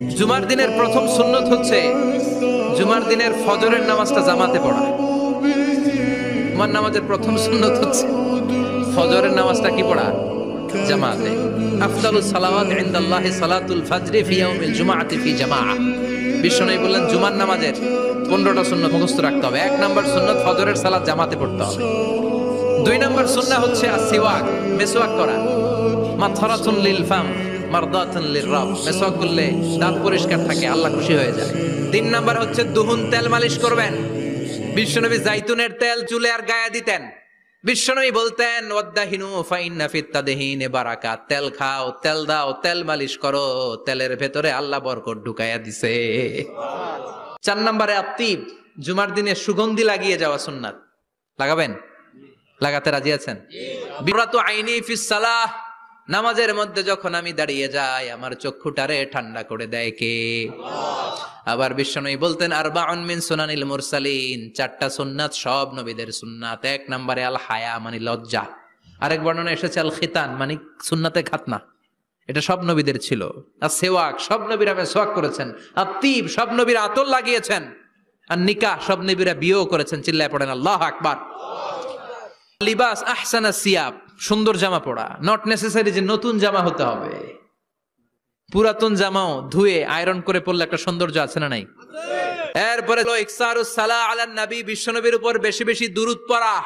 জুমার দিনের প্রথম সুন্নত হচ্ছে জুমার দিনের ফজরের নামাজটা জামাতে পড়া। জুমার নামাজের প্রথম সুন্নত হচ্ছে ফজরের নামাজটা কি পড়া? জামাতে। আফদালুস সালাওয়াত ইনদাল্লাহি সালাতুল ফজরি ফি ইয়াউমিল জুমআতি ফি জামাআহ। বিশ্বনবী বললেন জুমার নামাজের 15টা সুন্নত মুখস্থ রাখতে হবে। 1 নাম্বার সুন্নত ফজরের সালাত জামাতে পড়তে হবে। 2 নাম্বার সুন্নাহ হচ্ছে আসওয়াক, মেসওয়াক করা। মাথরাতুন লিল ফাম মারদাতুন লির-রাব, মেসওয়াক করলে দাঁত পরিষ্কার থাকে, আল্লাহ খুশি হয়ে যায়। 3 নাম্বার হচ্ছে দুহুন, তেল মালিশ করবেন। বিশ্বনবী জাইতুনের তেল চুলে আর গায়ে দিতেন। বিশ্বনবী বলতেন ওয়াদাহিনু ফাইন্না ফিত তাদহিনে বারাকাত, তেল খাও, তেল দাও, তেল মালিশ করো, তেলের ভেতরে আল্লাহ বরকত ঢুকাইয়া দিছে। 4 নম্বরে আত্তিব, জুমার দিনে সুগন্ধি লাগিয়ে যাওয়া সুন্নাত। লাগাবেন? লাগাতে রাজি আছেন? বিরাতু আইনি ফিস সালাহ, নামাজের মধ্যে যখন আমি দাঁড়িয়ে যাই আমার চক্ষুটারে ঠান্ডা করে দেয় কে? আবার বিশ্বনবী বলতেন আরবাউন মিন সুনানিল মুরসালিন, 4টা সুন্নাত সব নবীদের সুন্নাত। 1 নম্বরে আল হায়া মানে লজ্জা। আরেক বর্ণনা এসেছে আল খিতান মানে সুন্নাতে খাতনা, এটা সব নবীদের ছিল। আর সেওয়াক, সব নবীরা মেসওয়াক করেছেন। আর তিব, সব নবীরা আতর লাগিয়েছেন। আর নিকাহ, সব নবীরা বিয়েও করেছেন। চিল্লায় পড়েন আল্লাহু আকবার। লিবাস আহসানা সিয়াব, সুন্দর জামা পড়া। নট নেসেসারি যে নতুন জামা হতে হবে, পুরাতন জামাও ধুয়ে আয়রন করে পরলে একটা সৌন্দর্য আছে না নাই? এরপরে ইকসারুস সালাহ আলান নবী, বিশ্বনবীর উপর বেশি বেশি দুরূদ পড়া।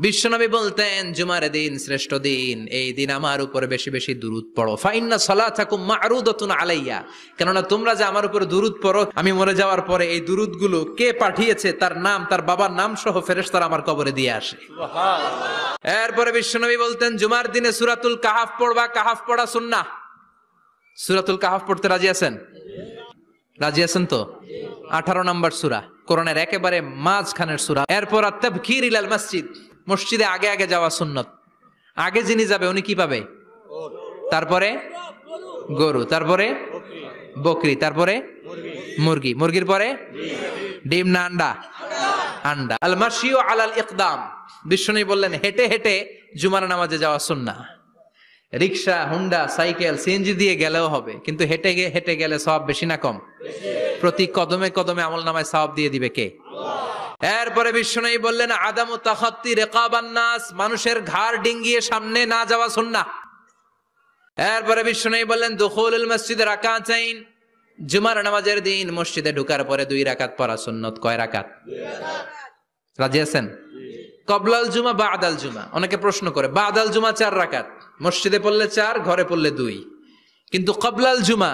বিশ্বনবী বলতেন জুমার দিন শ্রেষ্ঠ দিন, এই দিন আমার উপর বেশি বেশি দুরূদ পড়ো। ফাইন্না সালাতাকুম মা'রুদাতুন আলাইয়া, কেননা তোমরা যে আমার উপর দুরূদ পড়ো, আমি মরে যাওয়ার পরে এই দুরূদগুলো কে পাঠিয়েছে তার নাম, তার বাবার নাম সহ ফেরেশতারা আমার কবরে দিয়ে আসে। সুবহানাল্লাহ। এরপরে বিশ্বনবী বলতেন জুমার দিনে সূরাতুল কাহাফ পড়বা, কাহাফ পড়া সুন্নাহ। সূরাতুল কাহাফ পড়তে রাজি আছেন? রাজি আছেন তো? 18 নম্বর সূরা, কোরআনের একেবারে মাঝখানের সূরা। এরপর আত-তাবকির ইলাল মসজিদ, মসজিদে আগে আগে যাওয়া সুন্নত। আগে যিনি যাবে উনি কি পাবে? তারপরে গরু, তারপরে বকরি, তারপরে মুরগি, মুরগির পরে ডিম না আন্ডা? আন্ডা। আল মাশিউ আলাল ইকদাম, বিশ্বনবী বললেন হেঁটে হেঁটে জুমার নামাজে যাওয়া সুন্নাহ। রিকশা, হুন্ডা, সাইকেল, সিএনজি দিয়ে গেলেও হবে, কিন্তু হেঁটে হেঁটে গেলে সওয়াব বেশি না কম? প্রতি কদমে কদমে আমলনামায় সওয়াব দিয়ে দিবে কে? এরপরে বিশ্বনবী বললেন আদামু তাখাত্তি রিকাবান নাস, মানুষের ঘাড় ডিঙ্গিয়ে সামনে না যাওয়া সুন্নাহ। এরপরে বিশ্বনবী বললেন দুখুলুল মসজিদে রাকাতাইন, জুমার নামাজের দিন মসজিদে ঢোকার পরে 2 রাকাত পড়া সুন্নত। কয় রাকাত? 2 রাকাত। রাজি আছেন? কবলাল জুমা বাদাল জুমা, অনেকে প্রশ্ন করে বাদাল জুমা 4 রাকাত, মসজিদে পড়লে 4, ঘরে পড়লে 2, কিন্তু কবলাল জুমা